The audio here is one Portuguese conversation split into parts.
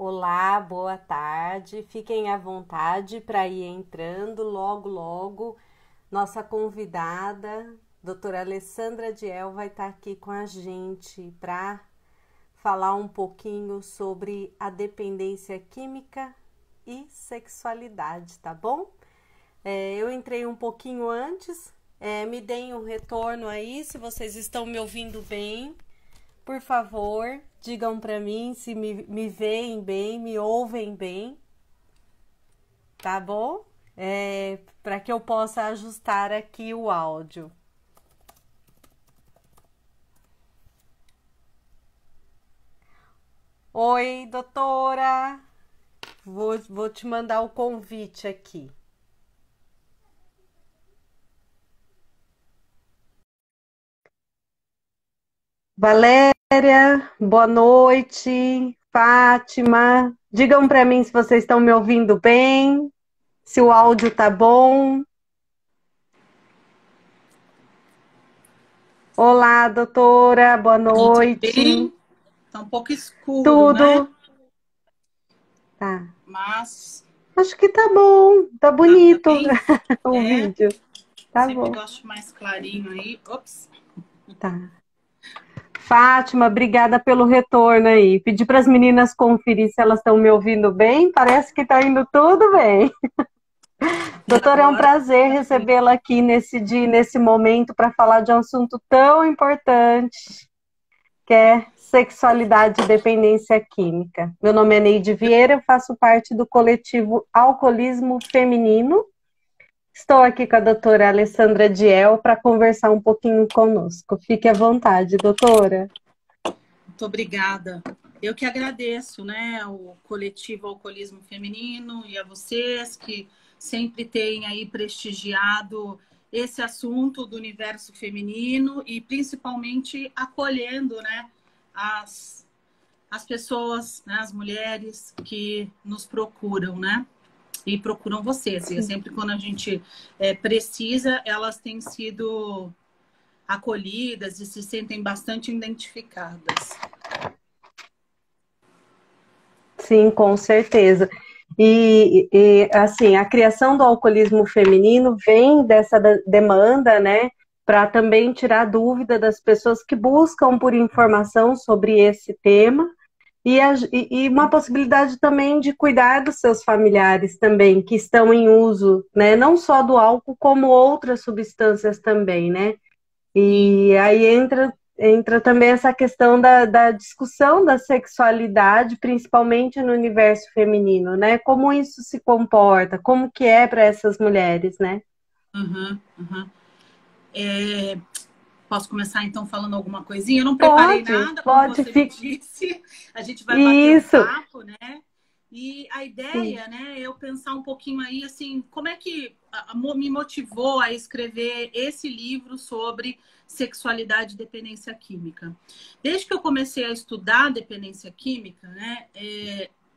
Olá, boa tarde. Fiquem à vontade para ir entrando logo, logo. Nossa convidada, doutora Alessandra Diel, vai estar aqui com a gente para falar um pouquinho sobre a dependência química e sexualidade, tá bom? Eu entrei um pouquinho antes, me deem um retorno aí se vocês estão me ouvindo bem. Por favor, digam para mim se me veem bem, me ouvem bem, tá bom? Para que eu possa ajustar aqui o áudio. Oi, doutora! Vou te mandar o convite aqui. Valéria, boa noite. Fátima, digam para mim se vocês estão me ouvindo bem, se o áudio tá bom. Olá, doutora, boa Tudo noite. bem? Tá um pouco escuro, né? Tudo? Tá. Mas Acho que tá bom, tá tá bonito bem? o É, vídeo. Tá sempre bom, gosto mais clarinho aí. Ops. tá. Fátima, obrigada pelo retorno aí. Pedi para as meninas conferir se elas estão me ouvindo bem. Parece que tá indo tudo bem. Até Doutora, é um agora, prazer ok. recebê-la aqui nesse dia, nesse momento, para falar de um assunto tão importante, que é sexualidade e dependência química. Meu nome é Neide Vieira, eu faço parte do coletivo Alcoolismo Feminino. Estou aqui com a doutora Alessandra Diel para conversar um pouquinho conosco. Fique à vontade, doutora. Muito obrigada. Eu que agradeço, né, o coletivo Alcoolismo Feminino e a vocês que sempre têm aí prestigiado esse assunto do universo feminino e principalmente acolhendo, né, as, as pessoas, né, as mulheres que nos procuram, né? E procuram vocês. E é Sim. sempre quando a gente precisa, elas têm sido acolhidas e se sentem bastante identificadas. Sim, com certeza. Assim, a criação do alcoolismo feminino vem dessa demanda, né, para também tirar a dúvida das pessoas que buscam por informação sobre esse tema e uma possibilidade também de cuidar dos seus familiares também, que estão em uso, né, não só do álcool, como outras substâncias também, né? Sim. E aí entra também essa questão da discussão da sexualidade, principalmente no universo feminino, né? Como isso se comporta, como que é para essas mulheres, né? Uhum, uhum. É, posso começar então falando alguma coisinha? Eu não preparei Pode, nada, como pode, você me ficar. disse. A gente vai bater um Isso, papo, né? E a sim, ideia, né, é eu pensar um pouquinho aí, assim, como é que me motivou a escrever esse livro sobre sexualidade e dependência química. Desde que eu comecei a estudar dependência química, né,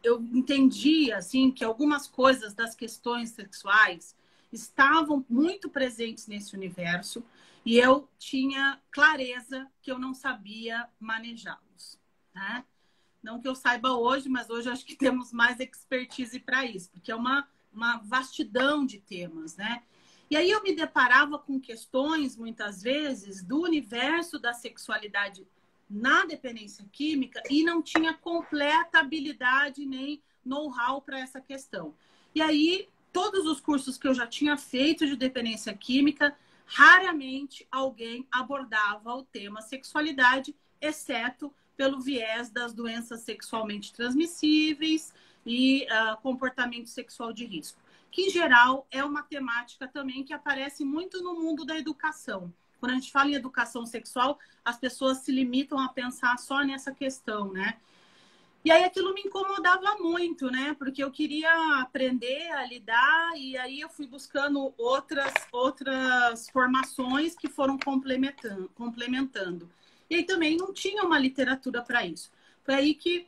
eu entendi, assim, que algumas coisas das questões sexuais estavam muito presentes nesse universo e eu tinha clareza que eu não sabia manejá-los, né? Não que eu saiba hoje, mas hoje acho que temos mais expertise para isso, porque é uma vastidão de temas, né? E aí eu me deparava com questões, muitas vezes, do universo da sexualidade na dependência química e não tinha completa habilidade nem know-how para essa questão. E aí, todos os cursos que eu já tinha feito de dependência química, raramente alguém abordava o tema sexualidade, exceto pelo viés das doenças sexualmente transmissíveis e comportamento sexual de risco, que em geral é uma temática também que aparece muito no mundo da educação. Quando a gente fala em educação sexual, as pessoas se limitam a pensar só nessa questão, né? E aí aquilo me incomodava muito, né? Porque eu queria aprender a lidar e aí eu fui buscando outras formações que foram complementando. E aí também não tinha uma literatura para isso. Foi aí que,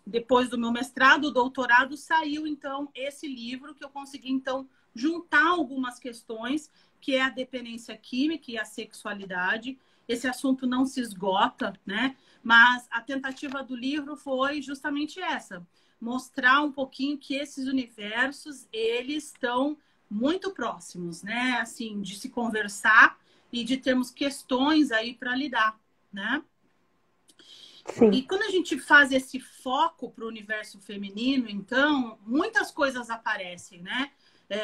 depois do meu mestrado, doutorado, saiu, então, esse livro que eu consegui, então, juntar algumas questões, que é a dependência química e a sexualidade. Esse assunto não se esgota, né? Mas a tentativa do livro foi justamente essa. mostrar um pouquinho que esses universos, eles estão muito próximos, né? Assim, de se conversar e de termos questões aí para lidar, né? Sim. E quando a gente faz esse foco para o universo feminino, então, muitas coisas aparecem, né?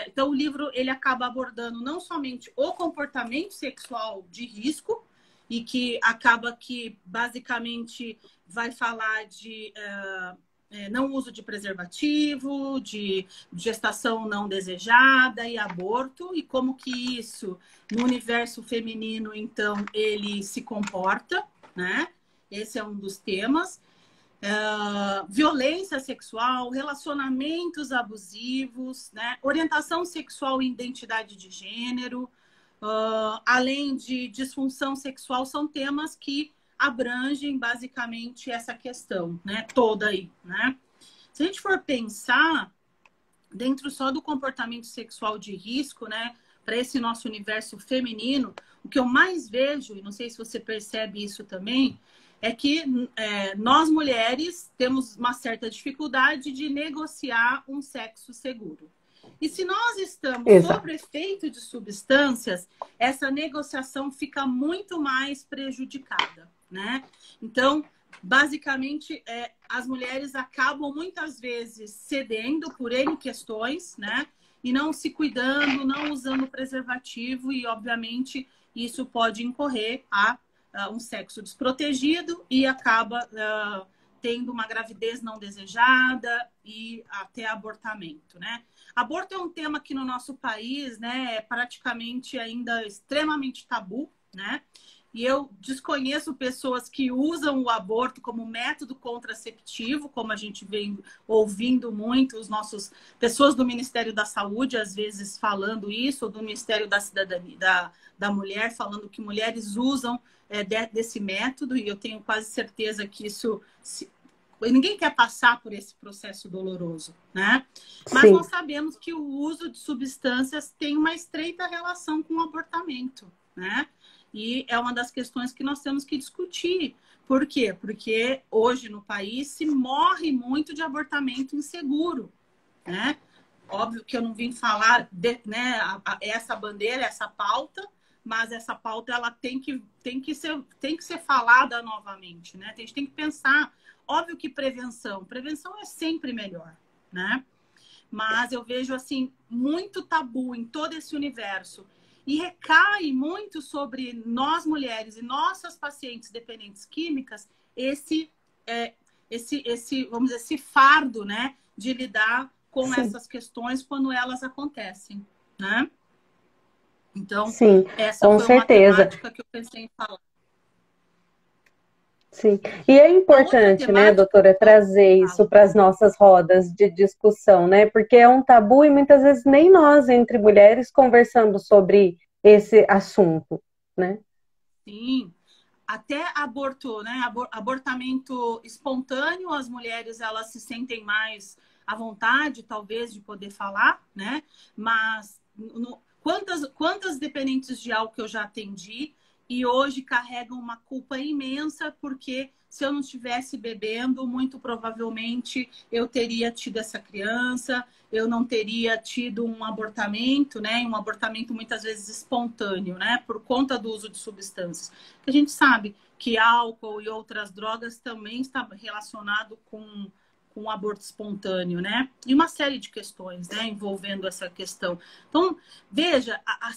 Então, o livro ele acaba abordando não somente o comportamento sexual de risco, e que acaba que, basicamente, vai falar de não uso de preservativo, de gestação não desejada e aborto, e como que isso, no universo feminino, então, ele se comporta, né? Esse é um dos temas. Violência sexual, relacionamentos abusivos, né? Orientação sexual e identidade de gênero, além de disfunção sexual, são temas que abrangem basicamente essa questão, né? Toda aí, né? Se a gente for pensar dentro só do comportamento sexual de risco, né? Para esse nosso universo feminino, o que eu mais vejo, e não sei se você percebe isso também, é que nós mulheres temos uma certa dificuldade de negociar um sexo seguro. E se nós estamos sob efeito de substâncias, essa negociação fica muito mais prejudicada, né? Então, basicamente, as mulheres acabam muitas vezes cedendo por N questões, né? E não se cuidando, não usando preservativo, e obviamente isso pode incorrer a um sexo desprotegido e acaba tendo uma gravidez não desejada e até abortamento, né? Aborto é um tema que no nosso país, né, é praticamente ainda extremamente tabu, né? E eu desconheço pessoas que usam o aborto como método contraceptivo, como a gente vem ouvindo muito, pessoas do Ministério da Saúde, às vezes, falando isso, ou do Ministério da Cidadania, da Mulher, falando que mulheres usam desse método, e eu tenho quase certeza que isso... Ninguém quer passar por esse processo doloroso, né? Mas nós sabemos que o uso de substâncias tem uma estreita relação com o abortamento, né? E é uma das questões que nós temos que discutir. Por quê? Porque hoje no país se morre muito de abortamento inseguro, né? Óbvio que eu não vim falar né, essa bandeira, essa pauta, mas essa pauta ela tem que ser falada novamente, né? A gente tem que pensar. Óbvio que prevenção é sempre melhor, né? Mas eu vejo assim muito tabu em todo esse universo. E recai muito sobre nós mulheres e nossas pacientes dependentes químicas vamos dizer, esse fardo, né, de lidar com essas questões quando elas acontecem, né? Então, essa com foi certeza. uma temática que eu pensei em falar. Sim, e é importante, né, doutora, trazer isso para as nossas rodas de discussão, né, porque é um tabu e muitas vezes nem nós, entre mulheres, conversando sobre esse assunto, né? Sim, até aborto, né, abortamento espontâneo, as mulheres, elas se sentem mais à vontade, talvez, de poder falar, né, mas quantas dependentes de álcool que eu já atendi e hoje carregam uma culpa imensa porque se eu não estivesse bebendo, muito provavelmente eu teria tido essa criança, eu não teria tido um abortamento, né? Um abortamento muitas vezes espontâneo, né? Por conta do uso de substâncias. A gente sabe que álcool e outras drogas também está relacionado com o aborto espontâneo, né? E uma série de questões, né, envolvendo essa questão. Então, veja, a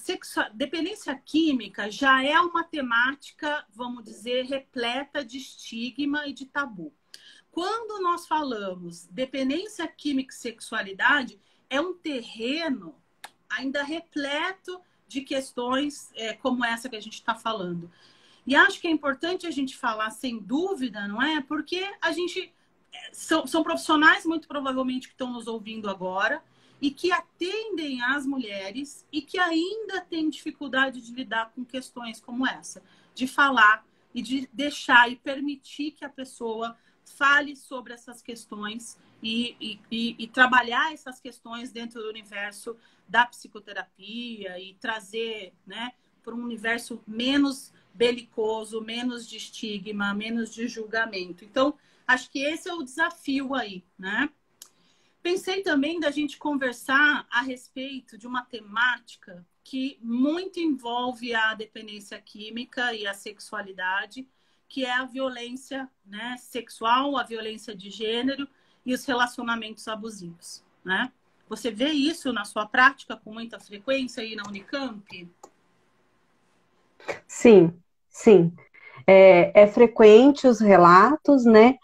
dependência química já é uma temática, vamos dizer, repleta de estigma e de tabu. Quando nós falamos dependência química e sexualidade, é um terreno ainda repleto de questões como essa que a gente está falando. E acho que é importante a gente falar sem dúvida, não é? Porque a gente... São profissionais, muito provavelmente, que estão nos ouvindo agora e que atendem às mulheres e que ainda têm dificuldade de lidar com questões como essa, de falar e de deixar e permitir que a pessoa fale sobre essas questões e trabalhar essas questões dentro do universo da psicoterapia e trazer, né, para um universo menos belicoso, menos de estigma, menos de julgamento. Então, acho que esse é o desafio aí, né? pensei também da gente conversar a respeito de uma temática que muito envolve a dependência química e a sexualidade, que é a violência, né, sexual, a violência de gênero e os relacionamentos abusivos, né? Você vê isso na sua prática com muita frequência aí na Unicamp? Sim, sim. É frequente os relatos, né?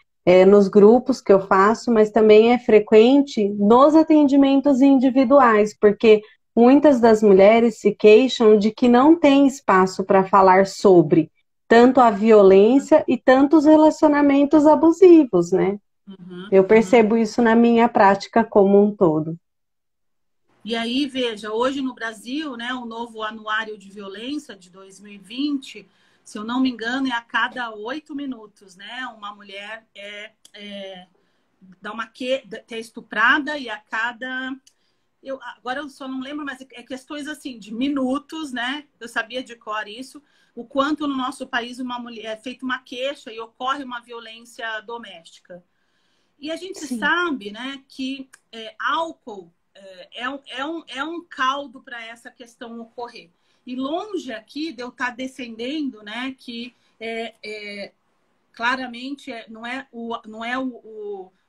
Nos grupos que eu faço, mas também é frequente nos atendimentos individuais, porque muitas das mulheres se queixam de que não tem espaço para falar sobre tanto a violência e tanto os relacionamentos abusivos, né? Uhum, Eu uhum. percebo isso na minha prática como um todo. E aí, veja, hoje no Brasil, né, o novo Anuário de Violência de 2020, se eu não me engano, é a cada 8 minutos, né? Uma mulher é estuprada e a cada... agora eu só não lembro, mas é questões assim de minutos, né? Eu sabia de cor isso, o quanto no nosso país uma mulher é feita uma queixa e ocorre uma violência doméstica. E a gente Sim. sabe, né, que álcool é um caldo para essa questão ocorrer. E longe aqui de eu estar defendendo, né, que claramente não é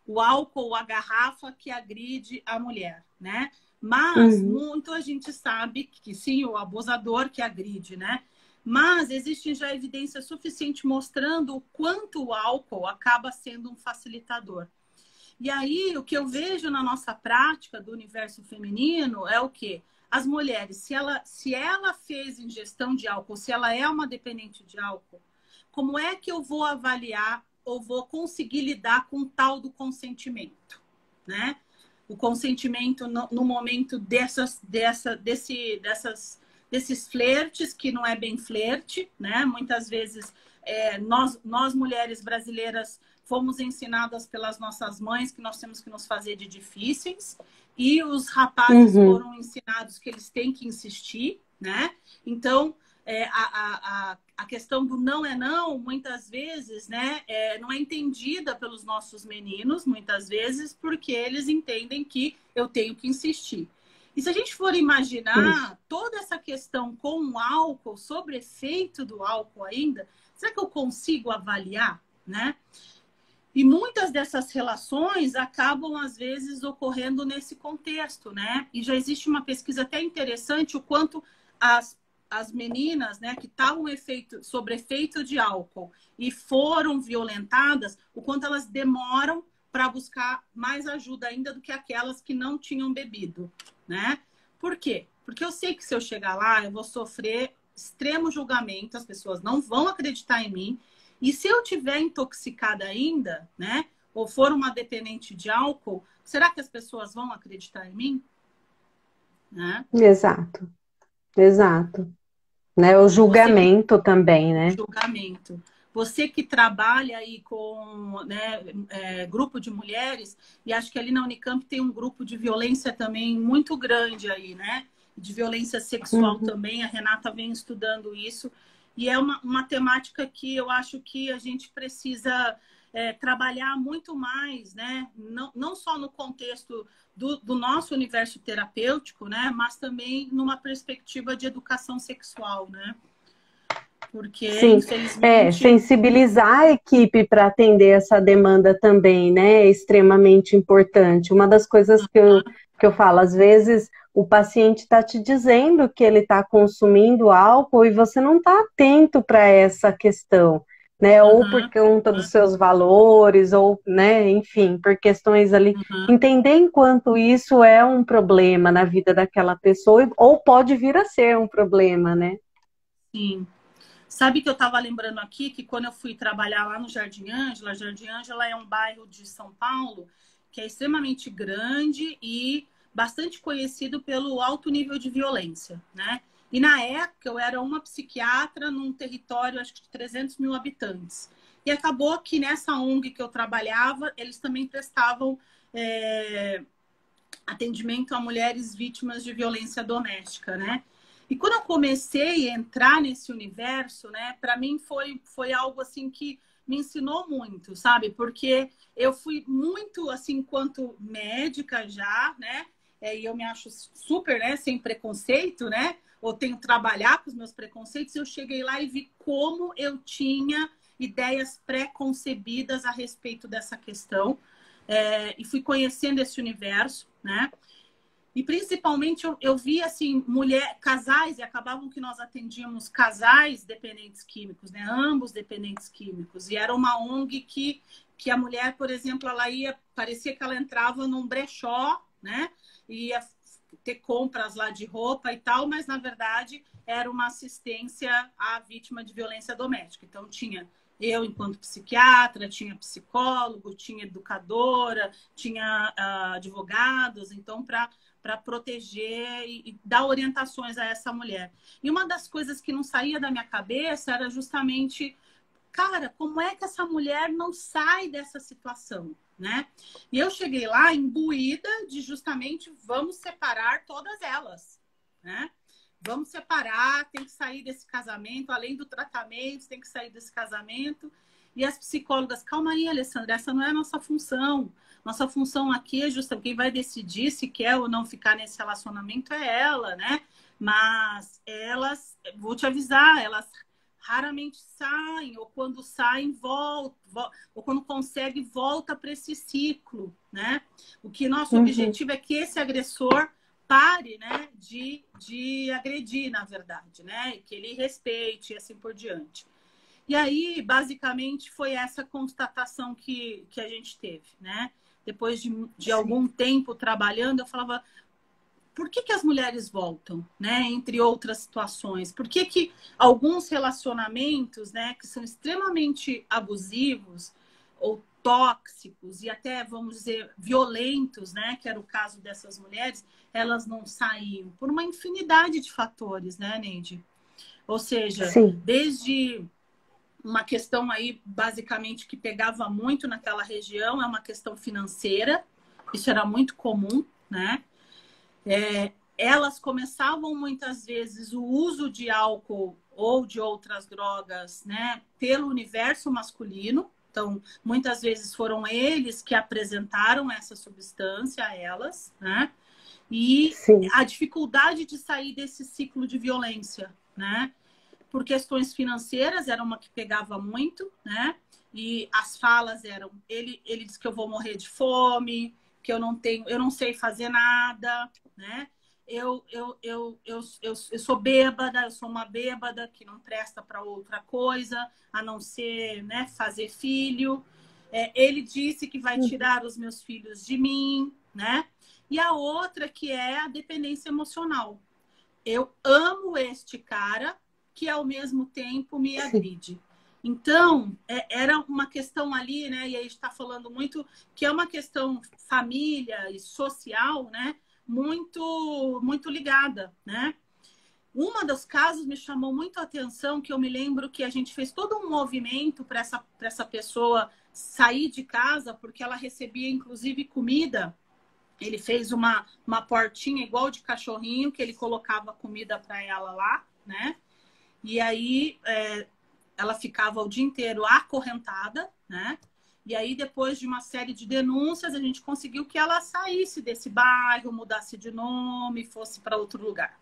o álcool ou a garrafa que agride a mulher, né? Mas Uhum. muito a gente sabe que sim, o abusador que agride, né? Mas existe já evidência suficiente mostrando o quanto o álcool acaba sendo um facilitador. E aí, o que eu vejo na nossa prática do universo feminino é o quê? As mulheres, se ela fez ingestão de álcool, se ela é uma dependente de álcool, como é que eu vou avaliar ou vou conseguir lidar com o tal do consentimento, né? O consentimento no momento desses flertes, que não é bem flerte, né? Muitas vezes nós mulheres brasileiras fomos ensinadas pelas nossas mães que nós temos que nos fazer de difíceis e os rapazes Uhum. foram ensinados que eles têm que insistir, né? Então, a questão do não é não, muitas vezes, né, não é entendida pelos nossos meninos, muitas vezes, porque eles entendem que eu tenho que insistir. E se a gente for Isso. imaginar toda essa questão com o álcool, sobre efeito do álcool ainda, será que eu consigo avaliar, né? E muitas dessas relações acabam, às vezes, ocorrendo nesse contexto, né? E já existe uma pesquisa até interessante, o quanto as meninas, né, que estavam sob efeito de álcool e foram violentadas, o quanto elas demoram para buscar mais ajuda ainda do que aquelas que não tinham bebido, né? Por quê? Porque eu sei que se eu chegar lá, eu vou sofrer extremo julgamento, as pessoas não vão acreditar em mim, e se eu tiver intoxicada ainda, né, ou for uma dependente de álcool, será que as pessoas vão acreditar em mim? Né? Exato, exato. Né? O Você que julgamento também, né? julgamento. Você que trabalha aí com, né, grupo de mulheres, e acho que ali na Unicamp tem um grupo de violência também muito grande aí, né? De violência sexual Uhum. também. A Renata vem estudando isso. E é uma temática que eu acho que a gente precisa trabalhar muito mais, né? Não só no contexto do nosso universo terapêutico, né? Mas também numa perspectiva de educação sexual, né? Porque, Sim, infelizmente, sensibilizar a equipe para atender essa demanda também, né, é extremamente importante. Uma das coisas que eu falo, às vezes o paciente está te dizendo que ele está consumindo álcool e você não está atento para essa questão, né, ou por uhum, conta dos seus valores, ou, né, enfim, por questões ali. uhum, Entender enquanto isso é um problema na vida daquela pessoa, ou pode vir a ser um problema, né? sim. Sabe que eu estava lembrando aqui que quando eu fui trabalhar lá no Jardim Ângela é um bairro de São Paulo que é extremamente grande e bastante conhecido pelo alto nível de violência, né? E na época eu era uma psiquiatra num território, acho que de 300 mil habitantes. E acabou que nessa ONG que eu trabalhava, eles também prestavam atendimento a mulheres vítimas de violência doméstica, né? E quando eu comecei a entrar nesse universo, né, para mim foi algo assim que me ensinou muito, sabe? Porque eu fui muito, assim, enquanto médica já, né? E eu me acho super, né? Sem preconceito, né? Ou tenho que trabalhar com os meus preconceitos. Eu cheguei lá e vi como eu tinha ideias pré-concebidas a respeito dessa questão. E fui conhecendo esse universo, né? E principalmente eu vi assim, casais, e acabavam que nós atendíamos casais dependentes químicos, né? Ambos dependentes químicos. E era uma ONG que a mulher, por exemplo, parecia que ela entrava num brechó, né? E ia ter compras lá de roupa e tal, mas na verdade era uma assistência à vítima de violência doméstica. Então tinha eu enquanto psiquiatra, tinha psicólogo, tinha educadora, tinha advogados, então para proteger e dar orientações a essa mulher. E uma das coisas que não saía da minha cabeça era justamente, cara, como é que essa mulher não sai dessa situação, né? E eu cheguei lá imbuída de justamente vamos separar todas elas, né? Vamos separar, tem que sair desse casamento, além do tratamento, tem que sair desse casamento. E as psicólogas, calma aí, Alessandra, essa não é a nossa função. Nossa função aqui é justamente quem vai decidir se quer ou não ficar nesse relacionamento é ela, né? Mas elas, vou te avisar, elas raramente saem, ou quando saem, voltam, ou quando consegue, volta para esse ciclo, né? O que nosso objetivo é que esse agressor pare, né, de agredir, na verdade, né? Que ele respeite e assim por diante. E aí, basicamente, foi essa constatação que a gente teve, né? Depois de algum tempo trabalhando, eu falava, por que as mulheres voltam, né? Entre outras situações. Por que alguns relacionamentos, né, que são extremamente abusivos ou tóxicos e até, vamos dizer, violentos, né, que era o caso dessas mulheres, elas não saíam por uma infinidade de fatores, né, Neide? Ou seja, desde uma questão aí, basicamente, que pegava muito naquela região, é uma questão financeira, isso era muito comum, né? Elas começavam muitas vezes o uso de álcool ou de outras drogas, né, pelo universo masculino. Então, muitas vezes foram eles que apresentaram essa substância a elas, né? E a dificuldade de sair desse ciclo de violência, né? Por questões financeiras, era uma que pegava muito, né? E as falas eram, ele diz que eu vou morrer de fome, que eu não sei fazer nada, né? Eu sou bêbada, eu sou uma bêbada que não presta para outra coisa, a não ser, né, fazer filho. Ele disse que vai tirar os meus filhos de mim, né? E a outra que é a dependência emocional. Eu amo este cara que ao mesmo tempo me agride. Então, era uma questão ali, né? E aí está falando muito que é uma questão família e social, né? Muito, muito ligada, né? Um dos casos me chamou muito a atenção, que eu me lembro que a gente fez todo um movimento para essa pessoa sair de casa, porque ela recebia, inclusive, comida. Ele fez uma portinha igual de cachorrinho, que ele colocava comida para ela lá, né? E aí ela ficava o dia inteiro acorrentada, né? E aí, depois de uma série de denúncias, a gente conseguiu que ela saísse desse bairro, mudasse de nome, fosse para outro lugar.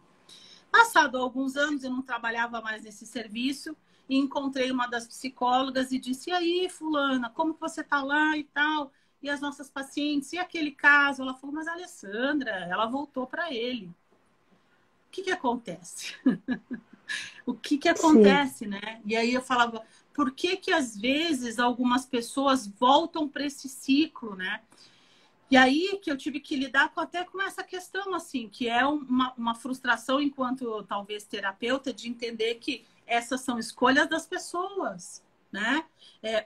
Passado alguns anos, eu não trabalhava mais nesse serviço e encontrei uma das psicólogas e disse, e aí, fulana, como que você tá lá e tal? E as nossas pacientes, e aquele caso? Ela falou, mas Alessandra, ela voltou para ele. O que acontece? O que acontece, né? E aí eu falava, por que às vezes algumas pessoas voltam para esse ciclo, né? E aí que eu tive que lidar até com essa questão, assim, que é uma frustração enquanto, talvez, terapeuta, de entender que essas são escolhas das pessoas, né?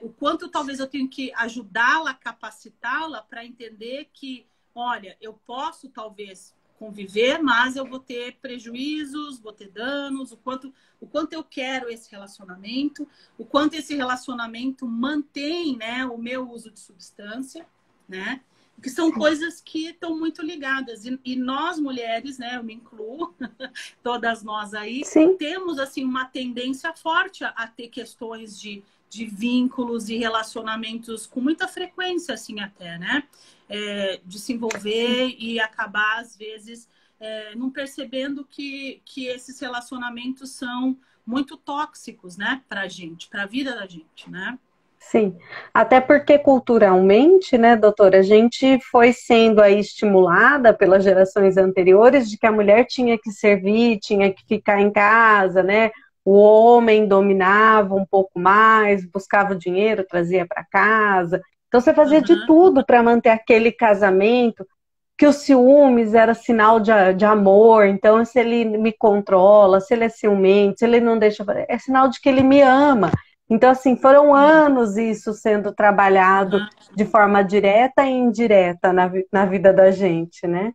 O quanto talvez eu tenho que ajudá-la, capacitá-la para entender que, olha, eu posso talvez conviver, mas eu vou ter prejuízos, vou ter danos, o quanto eu quero esse relacionamento, o quanto esse relacionamento mantém, né, o meu uso de substância, né? Que são coisas que estão muito ligadas. E nós, mulheres, né, eu me incluo, todas nós aí, temos assim uma tendência forte a ter questões de de vínculos e relacionamentos com muita frequência, assim, até, né? De se envolver e acabar, às vezes, não percebendo que esses relacionamentos são muito tóxicos, né? Pra gente, pra vida da gente, né? Sim, até porque culturalmente, né, doutora, a gente foi sendo aí estimulada pelas gerações anteriores de que a mulher tinha que servir, tinha que ficar em casa, né? O homem dominava um pouco mais, buscava o dinheiro, trazia para casa. Então você fazia de Uhum. tudo para manter aquele casamento, que os ciúmes era sinal de amor. Então, se ele me controla, se ele é ciumento, se ele não deixa, é sinal de que ele me ama. Então, assim, foram anos isso sendo trabalhado Uhum. de forma direta e indireta na vida da gente, né?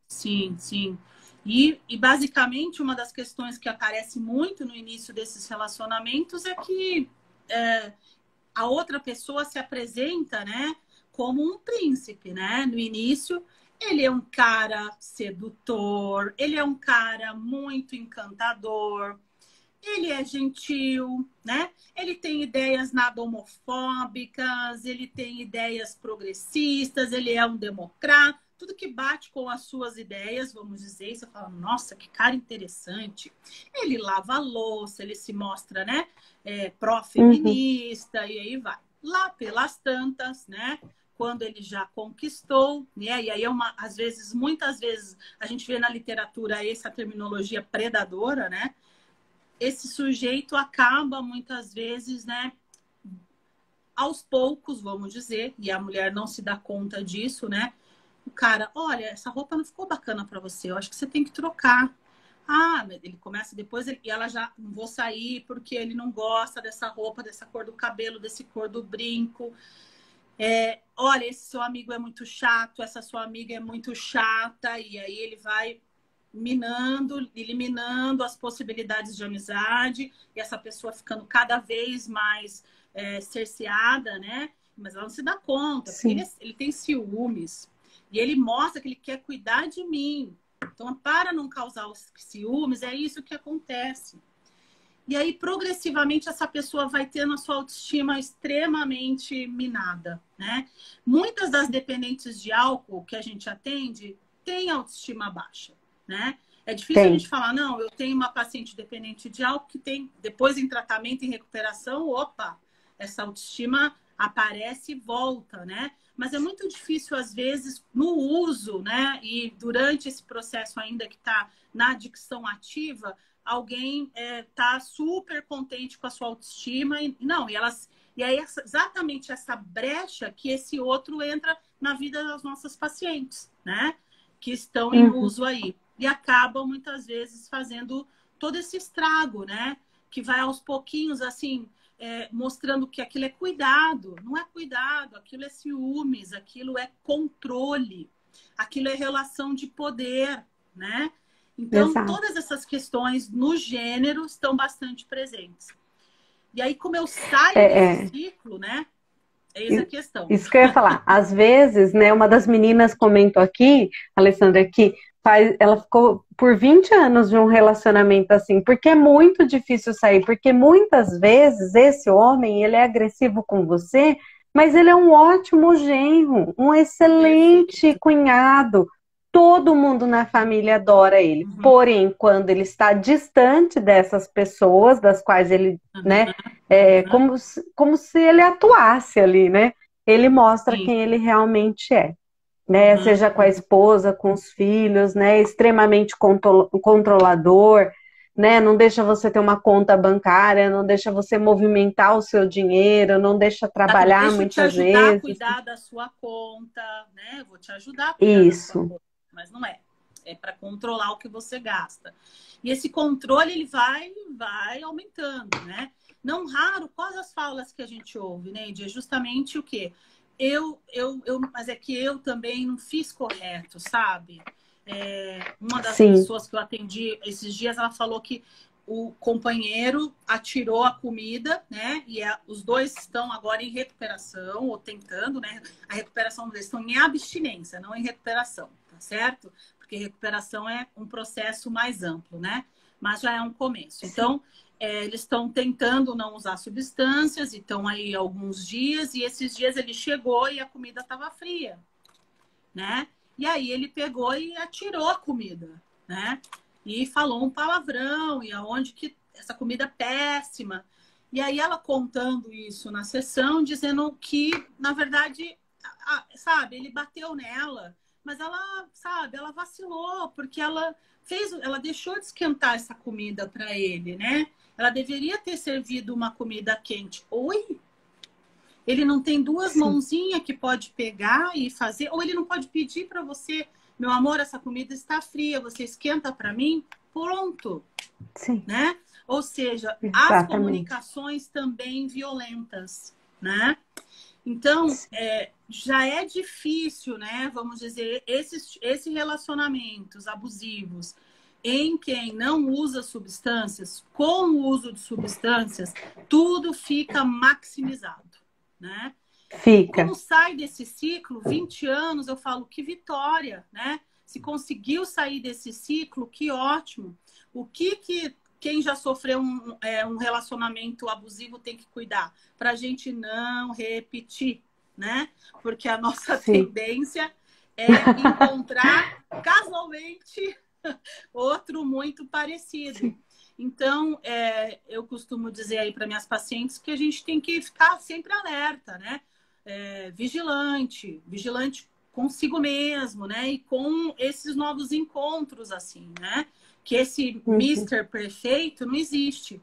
Sim, sim. E basicamente uma das questões que aparece muito no início desses relacionamentos é que a outra pessoa se apresenta, né, como um príncipe, né? No início, ele é um cara sedutor, ele é um cara muito encantador, ele é gentil, né? Ele tem ideias nada homofóbicas, ele tem ideias progressistas, ele é um democrata, tudo que bate com as suas ideias, vamos dizer, e você fala, nossa, que cara interessante. Ele lava a louça, ele se mostra, né, Uhum. pró-feminista, e aí vai. Lá pelas tantas, né? Quando ele já conquistou, né? E aí às vezes, muitas vezes, a gente vê na literatura essa terminologia predadora, né? Esse sujeito acaba muitas vezes, né, aos poucos, vamos dizer, e a mulher não se dá conta disso, né? O cara, olha, essa roupa não ficou bacana para você, eu acho que você tem que trocar. Ah, ele começa depois e ela já não vou sair porque ele não gosta dessa roupa, dessa cor do cabelo, desse cor do brinco. Olha, esse seu amigo é muito chato, essa sua amiga é muito chata, e aí ele vai minando, eliminando as possibilidades de amizade, e essa pessoa ficando cada vez mais cerceada, né? Mas ela não se dá conta, porque Sim. ele tem ciúmes, e ele mostra que ele quer cuidar de mim. Então, para não causar os ciúmes, é isso que acontece. E aí, progressivamente, essa pessoa vai tendo a sua autoestima extremamente minada, né? Muitas das dependentes de álcool que a gente atende têm autoestima baixa, né? É difícil a Tem. gente falar, não, eu tenho uma paciente dependente de álcool que tem, depois em tratamento e recuperação, opa, essa autoestima aparece e volta, né? Mas é muito difícil, às vezes, no uso, né? E durante esse processo ainda que está na adicção ativa, alguém tá super contente com a sua autoestima e aí exatamente essa brecha que esse outro entra na vida das nossas pacientes, né? Que estão em Uhum. uso aí e acabam muitas vezes fazendo todo esse estrago, né? Que vai aos pouquinhos assim mostrando que aquilo é cuidado, não é cuidado, aquilo é ciúmes, aquilo é controle, aquilo é relação de poder, né? Então, Exato. todas essas questões no gênero estão bastante presentes. E aí, como eu saio É, desse é. ciclo, né? Eis a questão. Isso que eu ia falar. Às vezes, né, uma das meninas comentou aqui, Alessandra, que ela ficou por 20 anos de um relacionamento assim, porque é muito difícil sair, porque muitas vezes esse homem, ele é agressivo com você, mas ele é um ótimo genro, um excelente Perfeito. cunhado. Todo mundo na família adora ele. Uhum, Porém, quando ele está distante dessas pessoas, das quais ele, né, uhum, como se ele atuasse ali, né? Ele mostra sim, quem ele realmente é, né? uhum, Seja com a esposa, com os filhos, né? Extremamente controlador, né? Não deixa você ter uma conta bancária, não deixa você movimentar o seu dinheiro, não deixa trabalhar deixa eu te muitas ajudar a vezes. cuidar da sua conta, né? Eu vou te ajudar a cuidar da sua Isso, conta, mas não é. É para controlar o que você gasta. E esse controle ele vai aumentando, né? Não raro, quais as falas que a gente ouve, né? É justamente o quê? Mas é que eu também não fiz correto, sabe? Uma das sim. pessoas que eu atendi esses dias, ela falou que o companheiro atirou a comida, né? E os dois estão agora em recuperação, ou tentando, né? A recuperação deles estão em abstinência, não em recuperação, tá certo? Porque recuperação é um processo mais amplo, né? Mas já é um começo. Então, eles estão tentando não usar substâncias, e estão aí alguns dias, e esses dias ele chegou e a comida estava fria, né? E aí ele pegou e atirou a comida, né? E falou um palavrão, e aonde que essa comida é péssima. E aí ela contando isso na sessão, dizendo que, na verdade, sabe, ele bateu nela, mas ela, sabe, ela vacilou, porque ela deixou de esquentar essa comida para ele, né? Ela deveria ter servido uma comida quente. Oi? Ele não tem duas mãozinhas que pode pegar e fazer, ou ele não pode pedir para você, meu amor, essa comida está fria, você esquenta para mim? Pronto. Sim. Né? Ou seja, Exatamente. as comunicações também violentas, né? Então, já é difícil, né? Vamos dizer, esses relacionamentos abusivos em quem não usa substâncias, com o uso de substâncias, tudo fica maximizado, né? Fica. Como sai desse ciclo, 20 anos, eu falo que vitória, né? Se conseguiu sair desse ciclo, que ótimo. O que quem já sofreu um relacionamento abusivo tem que cuidar? Para a gente não repetir, né? Porque a nossa tendência é encontrar casualmente outro muito parecido. Sim. Então, eu costumo dizer aí para minhas pacientes que a gente tem que ficar sempre alerta, né? Vigilante consigo mesmo, né? E com esses novos encontros, assim, né? Que esse Mr. Perfeito não existe.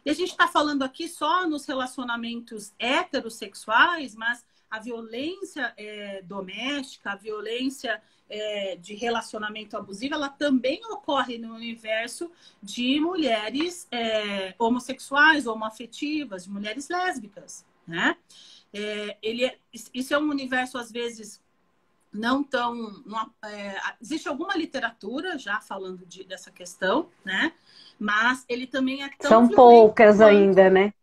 E a gente está falando aqui só nos relacionamentos heterossexuais, mas a violência doméstica, a violência de relacionamento abusivo, ela também ocorre no universo de mulheres homossexuais, homoafetivas, de mulheres lésbicas, né? Isso é um universo, às vezes, não tão... existe alguma literatura já falando dessa questão, né? Mas ele também é tão São poucas quanto... ainda, né?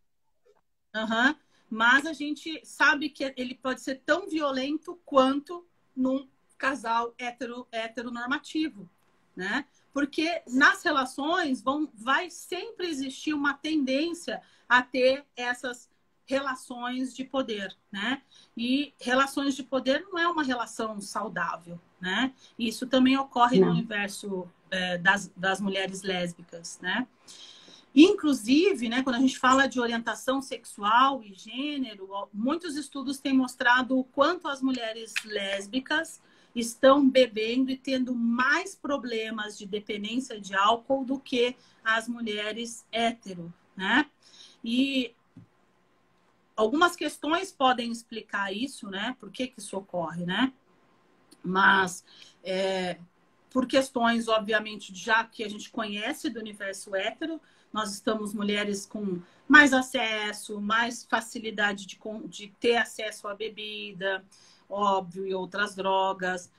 Mas a gente sabe que ele pode ser tão violento quanto num casal heteronormativo, né? Porque nas relações vai sempre existir uma tendência a ter essas relações de poder, né? E relações de poder não é uma relação saudável, né? Isso também ocorre no universo das mulheres lésbicas, né? Inclusive, né, quando a gente fala de orientação sexual e gênero, muitos estudos têm mostrado o quanto as mulheres lésbicas estão bebendo e tendo mais problemas de dependência de álcool do que as mulheres hétero, né? E algumas questões podem explicar isso, né? Por que isso ocorre, né? Mas por questões, obviamente, já que a gente conhece do universo hétero, nós estamos mulheres com mais acesso, mais facilidade de ter acesso à bebida, óbvio, e outras drogas.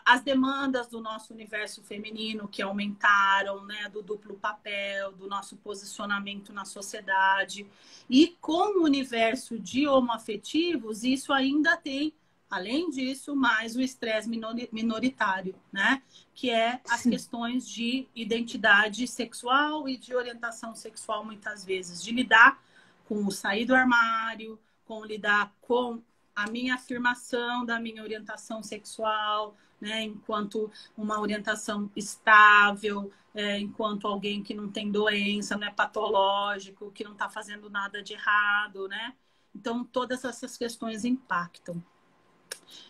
As demandas do nosso universo feminino que aumentaram, né, do duplo papel, do nosso posicionamento na sociedade. E com o universo de homoafetivos, isso ainda tem, além disso, mais o estresse minoritário, né? Que é as questões de identidade sexual e de orientação sexual, muitas vezes. De lidar com o sair do armário, com lidar com a minha afirmação da minha orientação sexual, né? Enquanto uma orientação estável, enquanto alguém que não tem doença, não é patológico, que não está fazendo nada de errado, né? Então, todas essas questões impactam.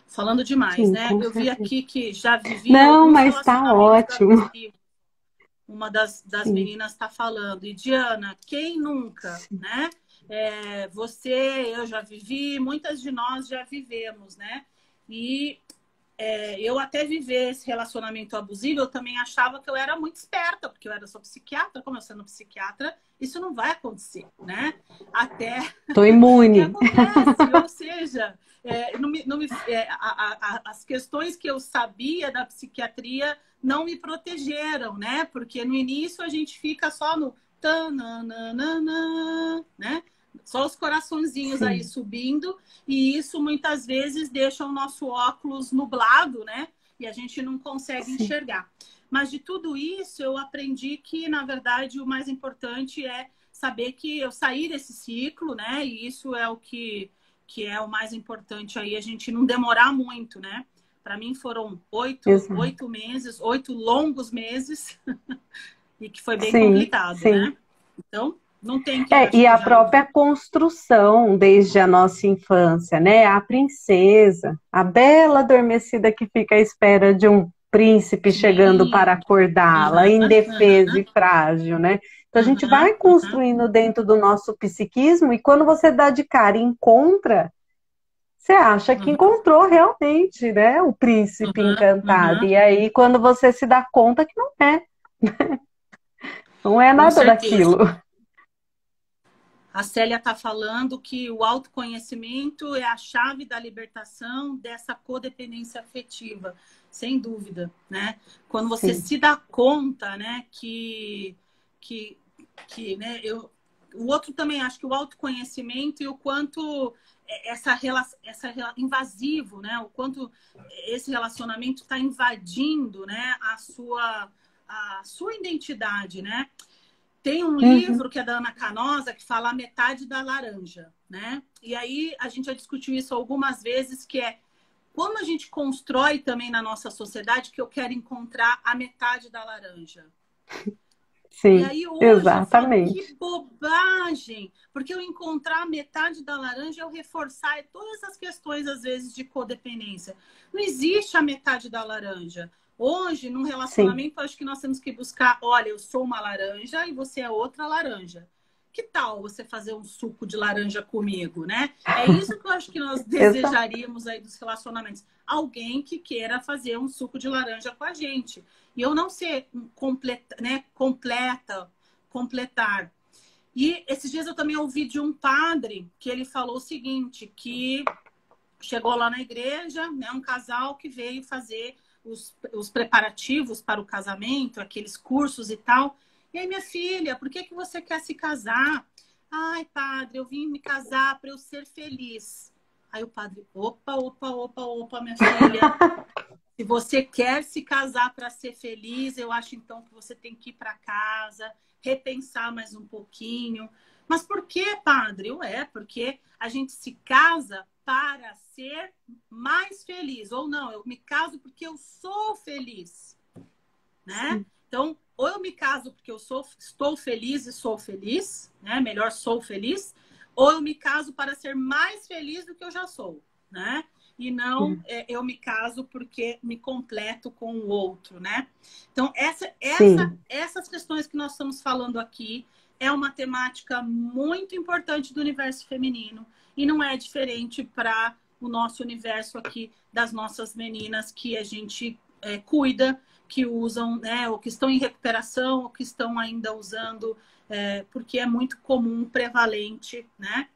Falando demais, sim, né? Eu vi aqui que já vivi... Não, mas tá ótimo. Uma das meninas está falando. E, Diana, quem nunca, né? Você, eu já vivi, muitas de nós já vivemos, né? E eu até viver esse relacionamento abusivo, eu também achava que eu era muito esperta, porque eu sou psiquiatra, como eu sendo psiquiatra, isso não vai acontecer, né? Até... Tô imune. Acontece, ou seja... as questões que eu sabia da psiquiatria não me protegeram, né? Porque no início a gente fica só no tananana, né? Só os coraçõezinhos aí subindo, e isso muitas vezes deixa o nosso óculos nublado, né? e a gente não consegue sim. enxergar. Mas de tudo isso, eu aprendi que, na verdade, o mais importante é saber que eu saí desse ciclo, né? E isso é o que é o mais importante aí, a gente não demorar muito, né? Para mim foram Exato. 8 meses, 8 longos meses, e que foi bem Sim, complicado, sim. né? Então, não tem quem, acho E que a já. própria construção desde a nossa infância, né? A princesa, a bela adormecida que fica à espera de um príncipe chegando para Sim. acordá-la, Aham, indefesa aham, e frágil, né? Então a gente aham, vai aham. construindo dentro do nosso psiquismo e quando você dá de cara e encontra, você acha que Aham, encontrou realmente, né? O príncipe aham, encantado. aham, E aí quando você se dá conta que não é com nada certeza. daquilo. A Célia está falando que o autoconhecimento é a chave da libertação dessa codependência afetiva, sem dúvida, né? Quando você Sim. se dá conta, né, que, né, o outro também acho que o autoconhecimento e o quanto invasivo, né? O quanto esse relacionamento está invadindo, né, a sua identidade, né? Tem um Uhum. livro que é da Ana Canosa que fala a metade da laranja, né? E aí a gente já discutiu isso algumas vezes, que é quando a gente constrói também na nossa sociedade que eu quero encontrar a metade da laranja. E Sim, aí hoje eu falo que exatamente. bobagem, porque eu encontrar a metade da laranja eu reforçar todas as questões às vezes de codependência. Não existe a metade da laranja. Hoje, num Sim. relacionamento, acho que nós temos que buscar, olha, eu sou uma laranja e você é outra laranja. Que tal você fazer um suco de laranja comigo, né? É isso que eu acho que nós Exato. desejaríamos aí dos relacionamentos. Alguém que queira fazer um suco de laranja com a gente. E eu não ser completa, né, completar. E esses dias eu também ouvi de um padre que ele falou o seguinte, que chegou lá na igreja, né, um casal que veio fazer os preparativos para o casamento, aqueles cursos e tal. E aí, minha filha, por que você quer se casar? Ai, padre, eu vim me casar para eu ser feliz. Aí o padre, opa, minha filha. Se você quer se casar para ser feliz, eu acho então que você tem que ir para casa, repensar mais um pouquinho. Mas por que, padre? Porque a gente se casa para ser mais feliz. Ou não, eu me caso porque eu sou feliz, né? Sim. Então, ou eu me caso porque estou feliz e sou feliz, né? Melhor sou feliz, ou eu me caso para ser mais feliz do que eu já sou, né? E não eu me caso porque me completo com o outro, né? Então, Sim. essas questões que nós estamos falando aqui é uma temática muito importante do universo feminino e não é diferente para o nosso universo aqui das nossas meninas que a gente cuida, que usam, né, ou que estão em recuperação, ou que estão ainda usando, porque é muito comum, prevalente, né?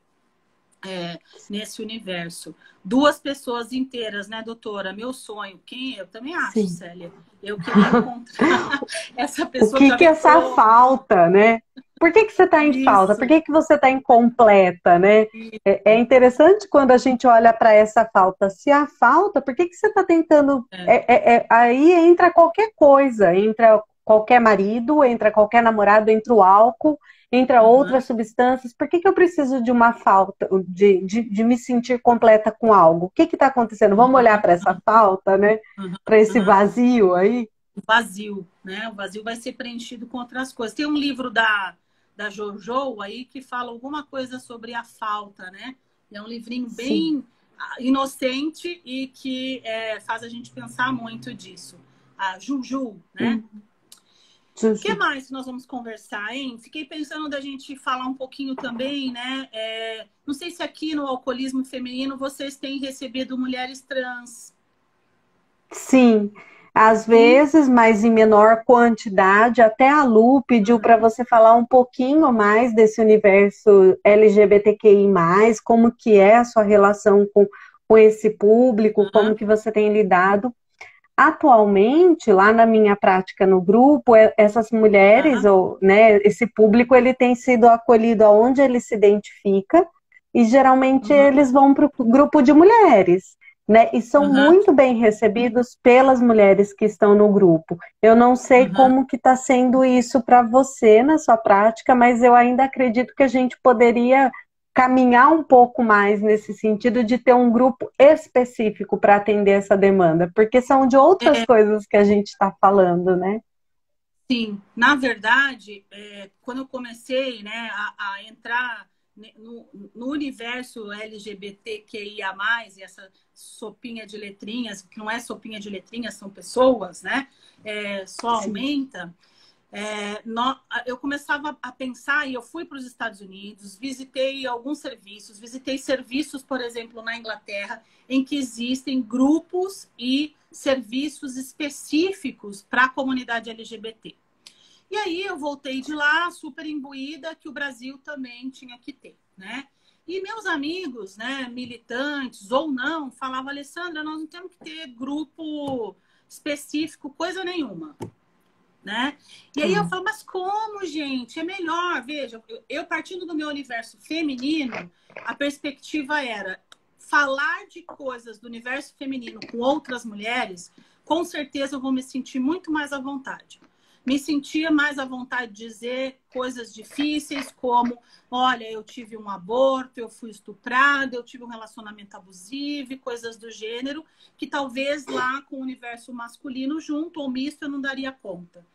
Nesse universo. 2 pessoas inteiras, né, doutora? Meu sonho. Quem? Eu também acho, Sim. Célia. Eu queria encontrar essa O pessoa que que já que vem é essa pronta. falta, né? Por que que você está em falta? Por Isso. que que você está incompleta, né? É interessante quando a gente olha para essa falta. Se há falta, por que que você está tentando? É. Aí entra qualquer coisa, entra qualquer marido, entra qualquer namorado, entra o álcool, entra Uhum. outras substâncias. Por que que eu preciso de uma falta, de me sentir completa com algo? O que que está acontecendo? Vamos olhar para essa falta, né? Uhum. Para esse Uhum. vazio aí. O vazio, né? O vazio vai ser preenchido com outras coisas. Tem um livro da Jojo aí que fala alguma coisa sobre a falta, né? É um livrinho Sim. bem inocente e que faz a gente pensar muito disso. A Juju, né? O que Juju. mais nós vamos conversar, hein? Fiquei pensando da gente falar um pouquinho também, né? Não sei se aqui no Alcoolismo Feminino vocês têm recebido mulheres trans. Sim, às Sim? vezes, mas em menor quantidade. Até a Lu pediu para você falar um pouquinho mais desse universo LGBTQI+, como que é a sua relação com esse público, como Uhum. que você tem lidado. Atualmente, lá na minha prática no grupo, essas mulheres, Uhum. ou, né, esse público, ele tem sido acolhido aonde ele se identifica, e geralmente Uhum. eles vão para o grupo de mulheres. né? E são Aham, muito bem recebidos pelas mulheres que estão no grupo. Eu não sei aham. como que está sendo isso para você na sua prática, mas eu ainda acredito que a gente poderia caminhar um pouco mais nesse sentido de ter um grupo específico para atender essa demanda, porque são de outras coisas que a gente está falando, né? Sim, na verdade, quando eu comecei, né, a entrar no universo LGBTQIA+, e essa sopinha de letrinhas, que não é sopinha de letrinhas, são pessoas, né, só Sim. aumenta, eu começava a pensar, e eu fui para os Estados Unidos, visitei alguns serviços, visitei serviços, por exemplo, na Inglaterra, em que existem grupos e serviços específicos para a comunidade LGBT. E aí eu voltei de lá, super imbuída, que o Brasil também tinha que ter, né? E meus amigos, né, militantes ou não, falavam, Alessandra, nós não temos que ter grupo específico, coisa nenhuma, né? E aí eu Tá. falo, mas como, gente? É melhor, veja, eu partindo do meu universo feminino, a perspectiva era falar de coisas do universo feminino com outras mulheres, com certeza eu vou me sentir muito mais à vontade. Me sentia mais à vontade de dizer coisas difíceis, como, olha, eu tive um aborto, eu fui estuprada, eu tive um relacionamento abusivo, coisas do gênero, que talvez lá com o universo masculino junto ou misto eu não daria conta.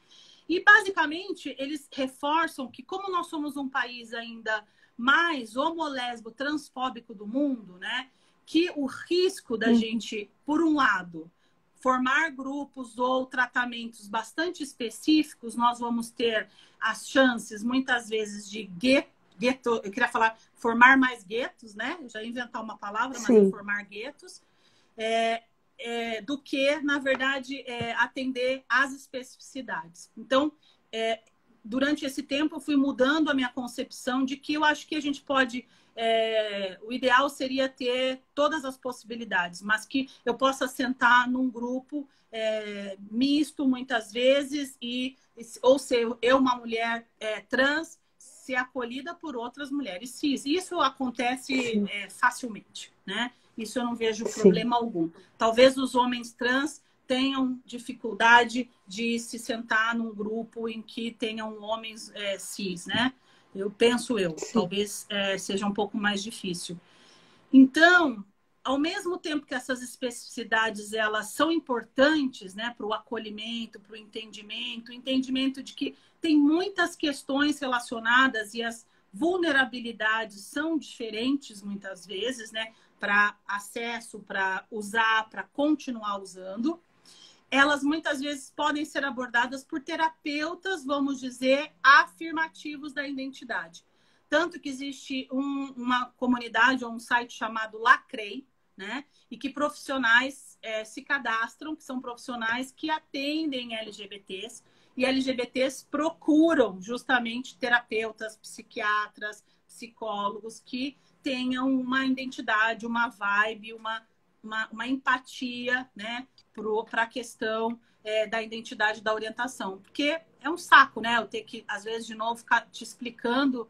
E basicamente eles reforçam que como nós somos um país ainda mais homolésbo, transfóbico do mundo, né? Que o risco da Uhum. gente, por um lado, formar grupos ou tratamentos bastante específicos, nós vamos ter as chances, muitas vezes, de gueto, eu queria falar formar mais guetos, né? Eu já ia inventar uma palavra, mas é Sim. formar guetos. É, do que, na verdade, atender às especificidades. Então, durante esse tempo, eu fui mudando a minha concepção de que eu acho que a gente pode. O ideal seria ter todas as possibilidades, mas que eu possa sentar num grupo misto muitas vezes, ou ser eu uma mulher trans, ser acolhida por outras mulheres cis. Isso acontece Sim. facilmente, né? Isso eu não vejo Sim. problema algum. Talvez os homens trans tenham dificuldade de se sentar num grupo em que tenham homens cis, né? Sim. Talvez seja um pouco mais difícil. Então, ao mesmo tempo que essas especificidades elas são importantes, né, para o acolhimento, para o entendimento de que tem muitas questões relacionadas e as vulnerabilidades são diferentes muitas vezes, né, para acesso, para usar, para continuar usando. Elas muitas vezes podem ser abordadas por terapeutas, vamos dizer, afirmativos da identidade. Tanto que existe uma comunidade ou um site chamado Lacrei, né? E que profissionais se cadastram, que são profissionais que atendem LGBTs, e LGBTs procuram justamente terapeutas, psiquiatras, psicólogos que tenham uma identidade, uma vibe, uma empatia, né? Para a questão da identidade da orientação. Porque é um saco, né? Eu ter que, às vezes, de novo, ficar te explicando,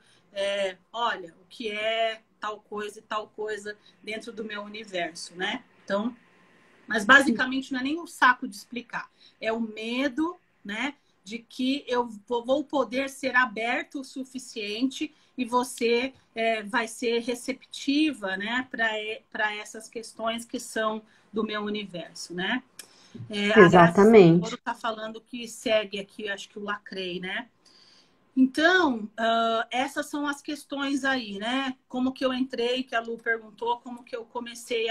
olha, o que é tal coisa e tal coisa dentro do meu universo, né? Então, mas basicamente não é nem um saco de explicar. É o medo, né? De que eu vou poder ser aberto o suficiente e você vai ser receptiva, né? Para essas questões que são do meu universo, né? A Graça Santoro Exatamente. está falando que segue aqui, acho que o Lacrei, né? Então, essas são as questões aí, né? Como que eu entrei, que a Lu perguntou, como que eu comecei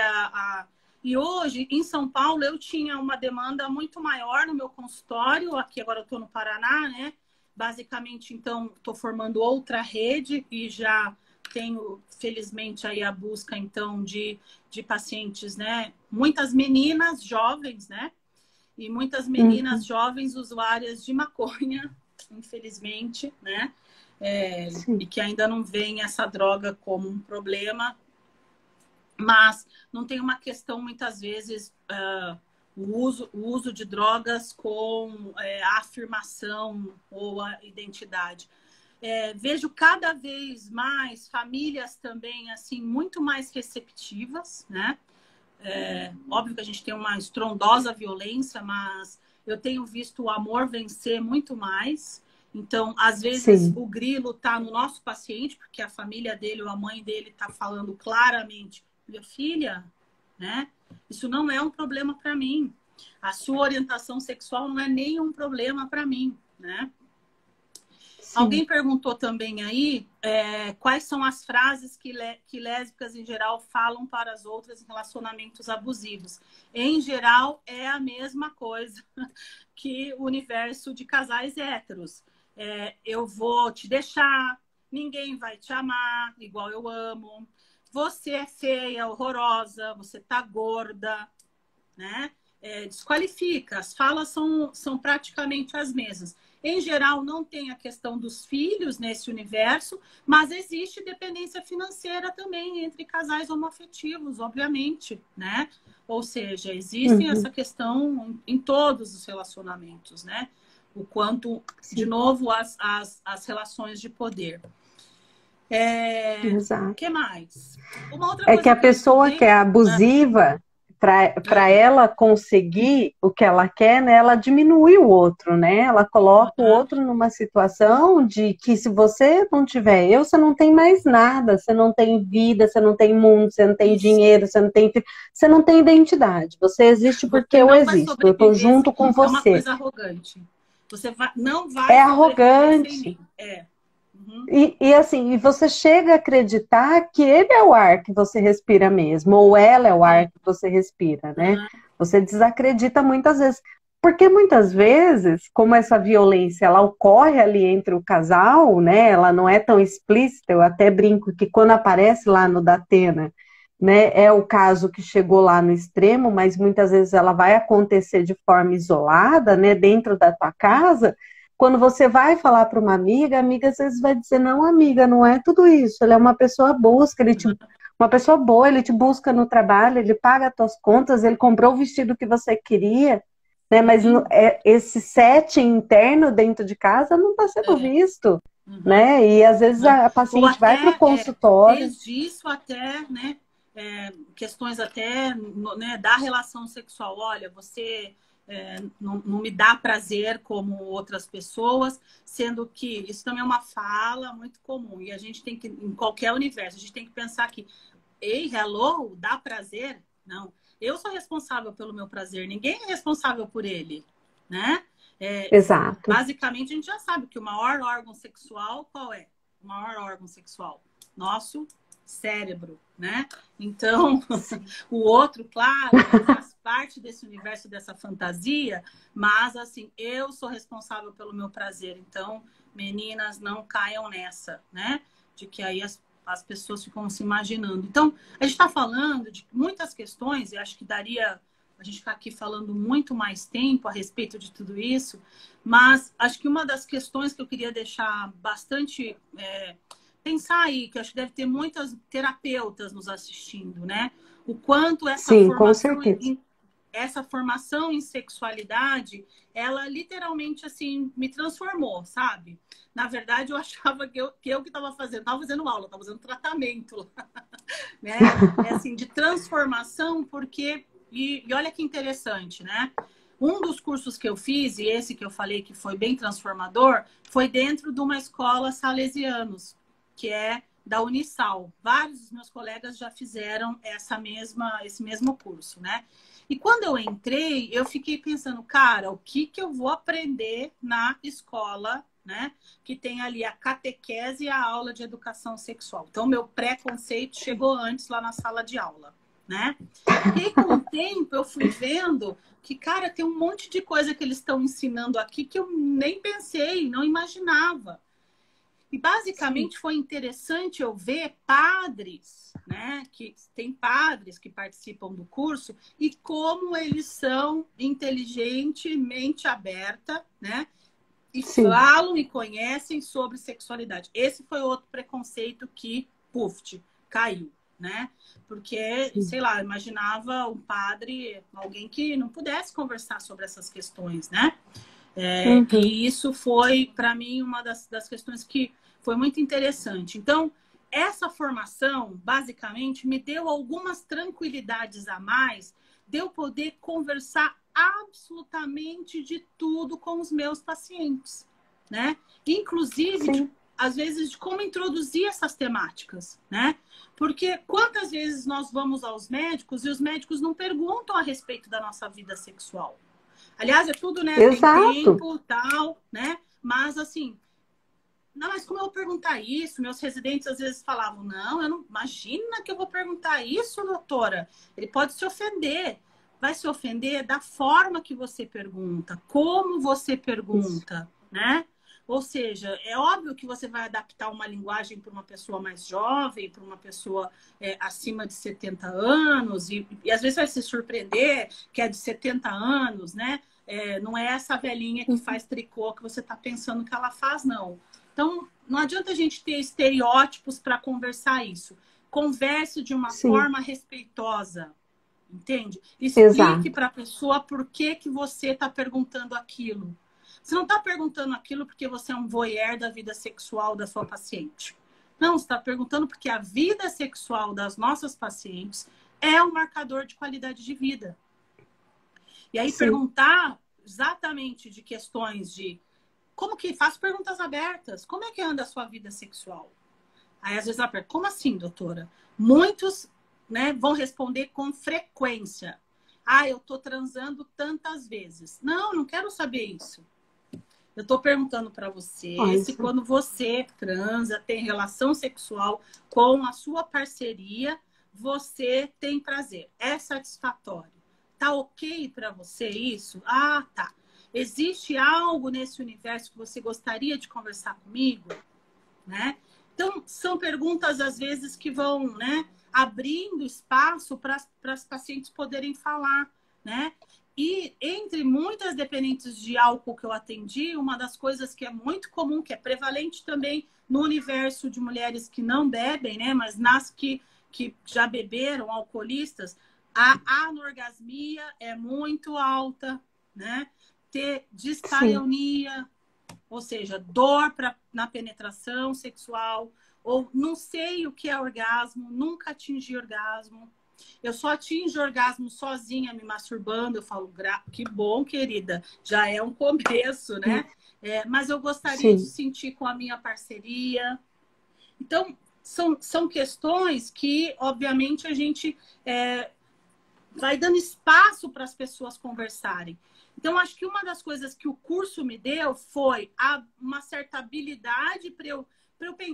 E hoje, em São Paulo, eu tinha uma demanda muito maior no meu consultório, aqui agora eu estou no Paraná, né? Basicamente, então, estou formando outra rede e já tenho, felizmente, aí a busca, então, de pacientes, né? Muitas meninas jovens, né? E muitas meninas Uhum. jovens usuárias de maconha, infelizmente, né? E Sim. que ainda não veem essa droga como um problema, mas não tem uma questão, muitas vezes, o uso de drogas com a afirmação ou a identidade. Vejo cada vez mais famílias também, assim, muito mais receptivas, né? Óbvio que a gente tem uma estrondosa violência, mas eu tenho visto o amor vencer muito mais. Então, às vezes, Sim. o grilo está no nosso paciente, porque a família dele ou a mãe dele está falando claramente, minha filha, né? Isso não é um problema para mim. A sua orientação sexual não é nenhum problema para mim, né? Sim. Alguém perguntou também aí quais são as frases que lésbicas em geral falam para as outras em relacionamentos abusivos. Em geral, é a mesma coisa que o universo de casais héteros. Eu vou te deixar, ninguém vai te amar igual eu amo, você é feia, horrorosa, você tá gorda, né? Desqualifica. As falas são praticamente as mesmas. Em geral, não tem a questão dos filhos nesse universo, mas existe dependência financeira também entre casais homoafetivos, obviamente, né? Ou seja, existe essa questão em todos os relacionamentos, né? O quanto, de Sim. novo, as relações de poder. O Exato. que mais? Uma outra É que coisa a que eu pessoa que estudei... é abusiva, para ela conseguir o que ela quer, né, ela diminui o outro, né? Ela coloca o outro numa situação de que se você não tiver eu, você não tem mais nada, você não tem vida, você não tem mundo, você não tem Isso. dinheiro, você não tem identidade. Você existe porque Você eu não vai existo, eu estou sobreviver junto sem com mim. É uma você. coisa arrogante. Não vai É sobreviver sem arrogante. mim. Uhum. E assim, e você chega a acreditar que ele é o ar que você respira mesmo, ou ela é o ar Sim. que você respira, né? Uhum. Você desacredita muitas vezes. Porque muitas vezes, como essa violência ela ocorre ali entre o casal, né? Ela não é tão explícita, eu até brinco que quando aparece lá no Datena, né, é o caso que chegou lá no extremo, mas muitas vezes ela vai acontecer de forma isolada, né, dentro da tua casa. Quando você vai falar para uma amiga, a amiga às vezes vai dizer, não, amiga, não é tudo isso. Ele é uma pessoa boa, uma pessoa boa, ele te busca no trabalho, ele paga as tuas contas, ele comprou o vestido que você queria, né? Mas esse setting interno dentro de casa não está sendo visto, Uhum. né? E às vezes a Ou paciente vai para o até, consultório. desde isso até, né, questões até né, da relação sexual. Olha, você não me dá prazer como outras pessoas, sendo que isso também é uma fala muito comum. E a gente tem que, em qualquer universo, a gente tem que pensar que, ei, hello, dá prazer? Não. Eu sou responsável pelo meu prazer, ninguém é responsável por ele, né? Exato. Basicamente, a gente já sabe que o maior órgão sexual, qual é? O maior órgão sexual? Nosso cérebro, né? Então, o outro, claro, faz parte desse universo, dessa fantasia, mas, assim, eu sou responsável pelo meu prazer. Então, meninas, não caiam nessa, né? De que aí as pessoas ficam se imaginando. Então, a gente está falando de muitas questões, e acho que daria a gente ficar aqui falando muito mais tempo a respeito de tudo isso, mas acho que uma das questões que eu queria deixar bastante pensar aí, que acho que deve ter muitas terapeutas nos assistindo, né? O quanto Sim, com certeza. essa formação em sexualidade, ela literalmente assim me transformou, sabe? Na verdade, eu achava que eu que estava fazendo, estava fazendo aula, estava fazendo tratamento, né? Assim, de transformação, porque e olha que interessante, né? Um dos cursos que eu fiz, e esse que eu falei que foi bem transformador, foi dentro de uma escola salesianos, que é da Unisal. Vários dos meus colegas já fizeram esse mesmo curso, né? E quando eu entrei, eu fiquei pensando, cara, o que eu vou aprender na escola, né? Que tem ali a catequese e a aula de educação sexual. Então, meu preconceito chegou antes lá na sala de aula, né? E aí, com o tempo, eu fui vendo que, cara, tem um monte de coisa que eles estão ensinando aqui que eu nem pensei, não imaginava. E basicamente foi interessante eu ver padres, né? Que tem padres que participam do curso e como eles são inteligentemente aberta, né? E falam e conhecem sobre sexualidade. Esse foi outro preconceito que, puf, caiu, né? Porque, sei lá, eu imaginava um padre, alguém que não pudesse conversar sobre essas questões, né? E isso foi, para mim, uma das questões que foi muito interessante. Então, essa formação, basicamente, me deu algumas tranquilidades a mais de eu poder conversar absolutamente de tudo com os meus pacientes, né? Inclusive, às vezes, de como introduzir essas temáticas, né? Porque quantas vezes nós vamos aos médicos e os médicos não perguntam a respeito da nossa vida sexual? Aliás, é tudo, né? Exato. Tem tempo, tal, né? Mas, assim, não, mas como eu vou perguntar isso? Meus residentes às vezes falavam, não, eu não imagina que eu vou perguntar isso, doutora. Ele pode se ofender. Vai se ofender da forma que você pergunta, como você pergunta, né? Ou seja, é óbvio que você vai adaptar uma linguagem para uma pessoa mais jovem, para uma pessoa acima de 70 anos, e às vezes vai se surpreender que é de 70 anos, né? Não é essa velhinha que faz tricô que você está pensando que ela faz, não. Então, não adianta a gente ter estereótipos para conversar isso. Converse de uma forma respeitosa, entende? Explique para a pessoa por que você está perguntando aquilo. Você não está perguntando aquilo porque você é um voyeur da vida sexual da sua paciente. Não, você está perguntando porque a vida sexual das nossas pacientes é um marcador de qualidade de vida. E aí perguntar exatamente de questões de como que faço perguntas abertas, como é que anda a sua vida sexual? Aí às vezes ela pergunta, como assim, doutora? Muitos, né, vão responder com frequência. Ah, eu tô transando tantas vezes. Não, não quero saber isso. Eu tô perguntando para você se quando você transa, tem relação sexual com a sua parceria, você tem prazer. É satisfatório. Tá ok para você isso? Ah, tá. Existe algo nesse universo que você gostaria de conversar comigo? Né? Então, são perguntas, às vezes, que vão, né, abrindo espaço para as pacientes poderem falar, né? E entre muitas dependentes de álcool que eu atendi, uma das coisas que é muito comum, que é prevalente também no universo de mulheres que não bebem, né, mas nas que já beberam, alcoolistas, a anorgasmia é muito alta, né? Ter dispareunia, ou seja, dor na penetração sexual, ou não sei o que é orgasmo, nunca atingi orgasmo. Eu só atingo orgasmo sozinha, me masturbando. Eu falo, que bom, querida, já é um começo, né? Mas eu gostaria de sentir com a minha parceria. Então, são questões que, obviamente, a gente vai dando espaço para as pessoas conversarem. Então, acho que uma das coisas que o curso me deu foi uma certa habilidade para eu...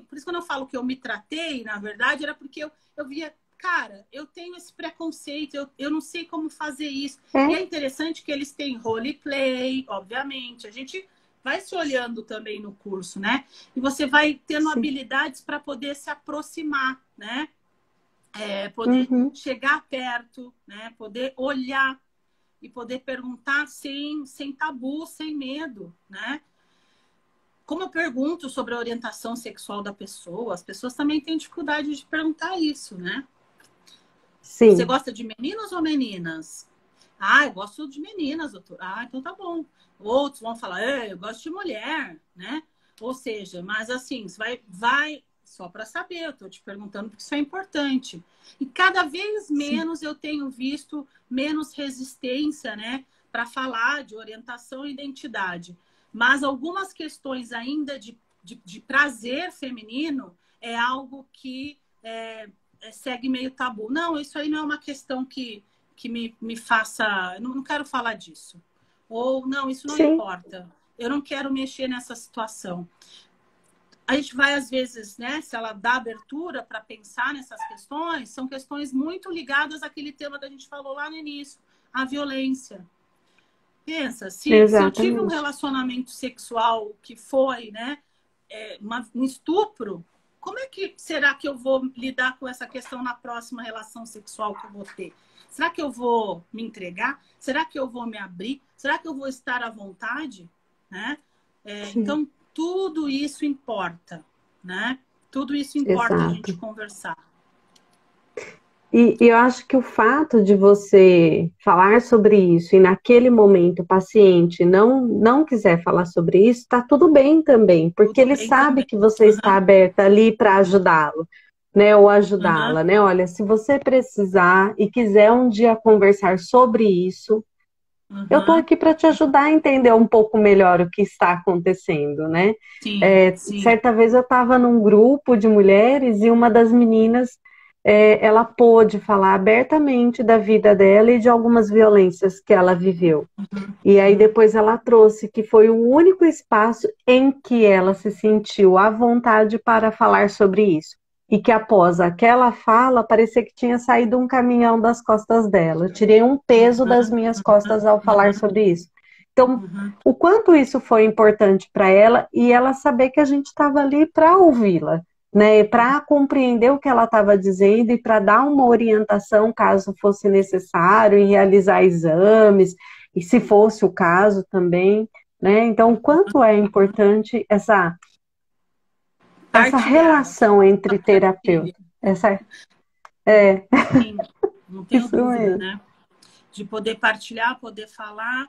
Por isso, quando eu falo que eu me tratei, na verdade, era porque eu via, cara, eu tenho esse preconceito, eu não sei como fazer isso. E é interessante que eles têm roleplay, obviamente. A gente vai se olhando também no curso, né? E você vai tendo habilidades para poder se aproximar, né? Poder chegar perto, né? Poder olhar e poder perguntar sem tabu, sem medo, né? Como eu pergunto sobre a orientação sexual da pessoa, as pessoas também têm dificuldade de perguntar isso, né? Sim. Você gosta de meninos ou meninas? Ah, eu gosto de meninas, doutor. Ah, então tá bom. Outros vão falar, eu gosto de mulher, né? Ou seja, mas assim, você vai só para saber, eu tô te perguntando porque isso é importante. E cada vez menos eu tenho visto menos resistência, né, para falar de orientação e identidade. Mas algumas questões ainda de prazer feminino é algo que segue meio tabu. Não, isso aí não é uma questão que me faça... Eu não quero falar disso. Ou, não, isso não importa. Eu não quero mexer nessa situação. A gente vai, às vezes, né, se ela dá abertura para pensar nessas questões, são questões muito ligadas àquele tema que a gente falou lá no início, a violência. Pensa, se eu tive um relacionamento sexual que foi, né, um estupro, como é que será que eu vou lidar com essa questão na próxima relação sexual que eu vou ter? Será que eu vou me entregar? Será que eu vou me abrir? Será que eu vou estar à vontade? Né? Então, tudo isso importa, né? Tudo isso importa a gente conversar. E eu acho que o fato de você falar sobre isso e naquele momento o paciente não quiser falar sobre isso, está tudo bem também, porque ele sabe que você está aberta ali para ajudá-lo. né, ou Aham, ajudá-la, né? Olha, se você precisar e quiser um dia conversar sobre isso, eu estou aham. aqui para te ajudar a entender um pouco melhor o que está acontecendo, né? Sim, sim. Certa vez eu estava num grupo de mulheres e uma das meninas, ela pôde falar abertamente da vida dela e de algumas violências que ela viveu. Uhum, E aí uhum. depois ela trouxe que foi o único espaço em que ela se sentiu à vontade para falar sobre isso. E que após aquela fala, parecia que tinha saído um caminhão das costas dela. Eu tirei um peso das Aham, minhas costas ao falar aham, sobre isso. Então, aham. o quanto isso foi importante para ela e ela saber que a gente estava ali para ouvi-la, né, para compreender o que ela estava dizendo e para dar uma orientação caso fosse necessário em realizar exames e se fosse o caso também, né? Então, o quanto é importante essa Partilhar. relação entre Partilha. terapeuta, essa é Sim, não tenho isso dúvida, mesmo. né? De poder partilhar, poder falar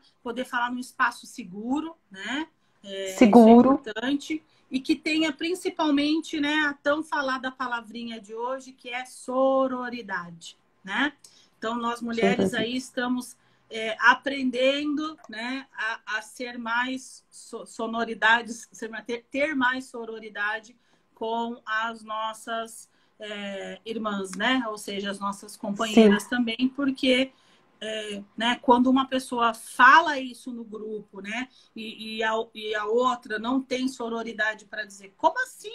num espaço seguro, né? Isso é Seguro, importante. E que tenha principalmente, né, a tão falada palavrinha de hoje, que é sororidade, né? Então, nós mulheres aí estamos aprendendo, né, a ser mais sonoridades, ter mais sororidade com as nossas irmãs, né? Ou seja, as nossas sim, companheiras também, porque né, quando uma pessoa fala isso no grupo, né, e a outra não tem sororidade para dizer, como assim?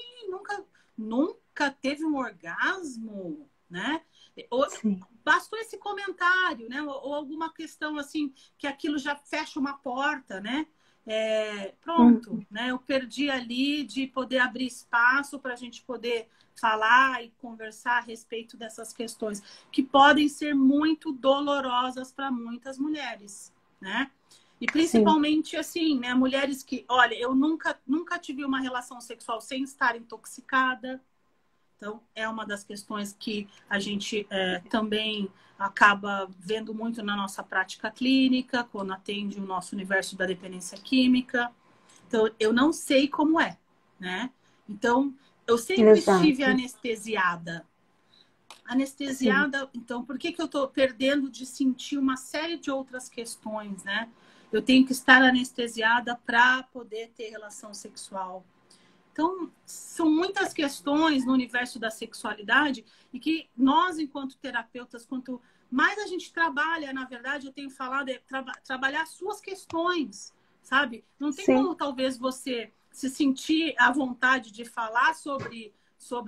Nunca teve um orgasmo, né? Ou, sim, bastou esse comentário, né? Ou alguma questão assim que aquilo já fecha uma porta, né? Pronto, uhum, né? Eu perdi ali de poder abrir espaço para a gente poder falar e conversar a respeito dessas questões que podem ser muito dolorosas para muitas mulheres, né? E sim, principalmente assim, né? Mulheres que, olha, eu nunca tive uma relação sexual sem estar intoxicada. Então, é uma das questões que a gente também acaba vendo muito na nossa prática clínica, quando atende o nosso universo da dependência química. Então, eu não sei como é, né? Então, eu sempre estive exato, anestesiada. sim, Anestesiada, então, por que eu estou perdendo de sentir uma série de outras questões, né? Eu tenho que estar anestesiada para poder ter relação sexual. Então, são muitas questões no universo da sexualidade e que nós, enquanto terapeutas, quanto mais a gente trabalha, na verdade, eu tenho falado, trabalhar as suas questões, sabe? Não tem sim. como, talvez, você se sentir à vontade de falar sobre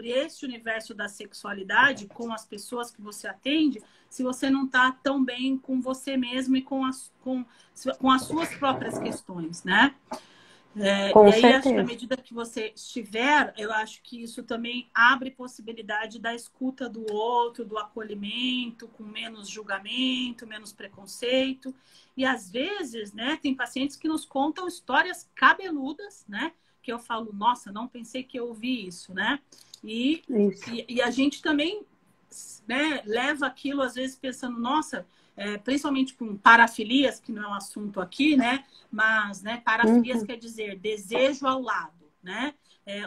esse universo da sexualidade com as pessoas que você atende, se você não está tão bem com você mesmo e com as suas próprias questões, né? E Com aí, acho que à certeza. medida que você estiver, eu acho que isso também abre possibilidade da escuta do outro, do acolhimento, com menos julgamento, menos preconceito. E às vezes, né, tem pacientes que nos contam histórias cabeludas, né? Que eu falo, nossa, não pensei que eu ouvi isso, né? E, Isso. e a gente também, né, leva aquilo, às vezes, pensando, nossa, principalmente com parafilias, que não é um assunto aqui, né? Mas, né, parafilias Uhum. quer dizer desejo ao lado, né?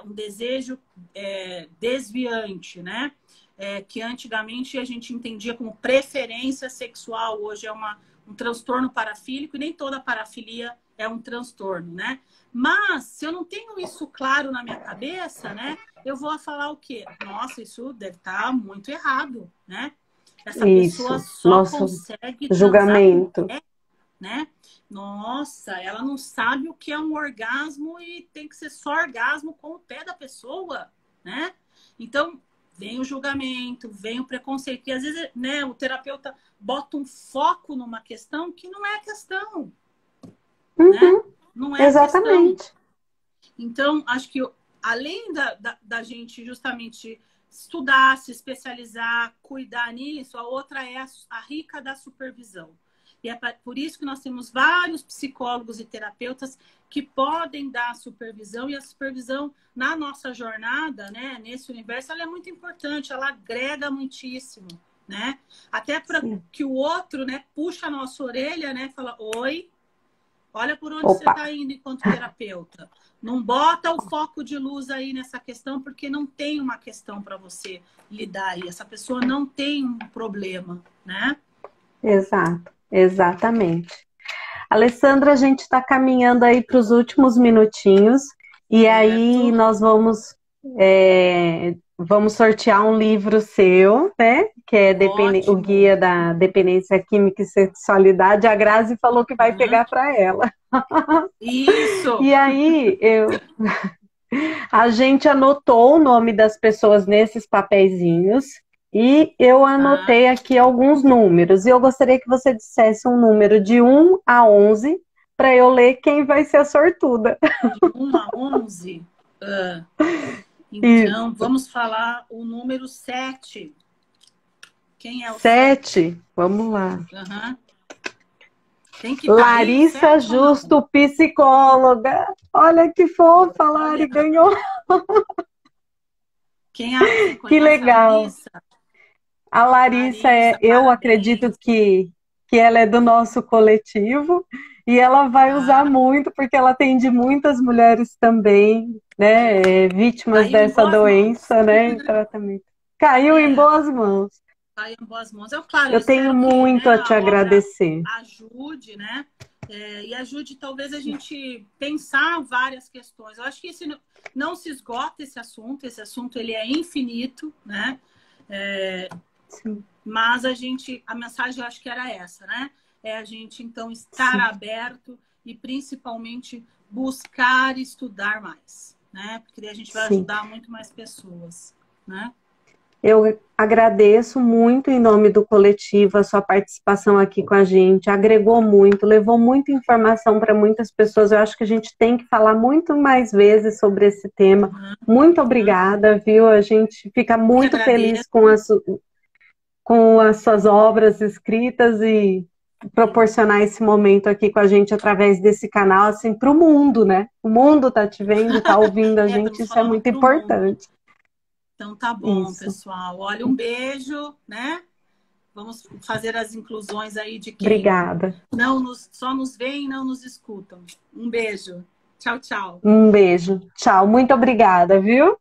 Um desejo desviante, né? Que antigamente a gente entendia como preferência sexual, hoje é um transtorno parafílico e nem toda parafilia é um transtorno, né? Mas se eu não tenho isso claro na minha cabeça, né, eu vou falar o quê? Nossa, isso deve estar muito errado, né? Essa pessoa Isso. só Nosso consegue transar com o julgamento. pé, né? Nossa, ela não sabe o que é um orgasmo e tem que ser só orgasmo com o pé da pessoa, né? Então, vem o julgamento, vem o preconceito. E às vezes, né, o terapeuta bota um foco numa questão que não é a questão, né? Uhum. Não é a questão. Exatamente. Então, acho que além da gente justamente estudar, se especializar, cuidar nisso, a outra é a rica da supervisão. E é por isso que nós temos vários psicólogos e terapeutas que podem dar supervisão, e a supervisão na nossa jornada, né, nesse universo, ela é muito importante, ela agrega muitíssimo, né? Até para Sim. que o outro, né, puxa a nossa orelha, né, fala: "Oi, Olha por onde você Opa, está indo enquanto terapeuta. Não bota o foco de luz aí nessa questão, porque não tem uma questão para você lidar aí. Essa pessoa não tem um problema, né? exato, exatamente. Alessandra, a gente está caminhando aí para os últimos minutinhos e aí Certo? nós vamos sortear um livro seu, né? Que é o Ótimo. Guia da Dependência Química e Sexualidade. A Grazi falou que vai Uhum. pegar para ela. Isso. E aí a gente anotou o nome das pessoas nesses papeizinhos e eu Tá? anotei aqui alguns números. E eu gostaria que você dissesse um número de 1 a 11 para eu ler quem vai ser a sortuda. De 1 a 11. Ah, então, Isso. vamos falar o número 7. Quem é o 7? 7. Vamos lá. Uhum. Tem que estar aí o Larissa 7 ou não? Justo, psicóloga. Olha que fofa, a Lari Olha, ganhou. você Que conhece a legal. Larissa? A Larissa Larissa, eu acredito parabéns. que ela é do nosso coletivo e ela vai usar Tá? muito porque ela atende muitas mulheres também, né, vítimas Caiu em dessa boas mãos. doença, né, em tratamento. Caiu em É, boas mãos. caiu em boas mãos. Claro, eu Eu tenho espero que, muito né, a te a obra agradecer. ajude, né? E ajude talvez a gente pensar várias questões. Eu acho que não se esgota esse assunto ele é infinito, né? Sim, Mas a mensagem eu acho que era essa, né? É a gente então estar sim, aberto e principalmente buscar estudar mais, né? Porque daí a gente vai sim. ajudar muito mais pessoas, né? Eu agradeço muito em nome do coletivo a sua participação aqui com a gente. Agregou muito, levou muita informação para muitas pessoas. Eu acho que a gente tem que falar muito mais vezes sobre esse tema. Uhum, Muito uhum. obrigada, viu? A gente fica Eu que muito feliz agradeço. com as suas obras escritas e proporcionar esse momento aqui com a gente através desse canal, assim, para o mundo, né? O mundo está te vendo, está ouvindo a gente, Estamos isso é falando muito para o mundo. importante. Então tá bom, Isso. pessoal. Olha, um beijo, né? Vamos fazer as inclusões aí de quem Obrigada. só nos veem e não nos escutam. Um beijo. Tchau, tchau. Um beijo. Tchau. Muito obrigada, viu?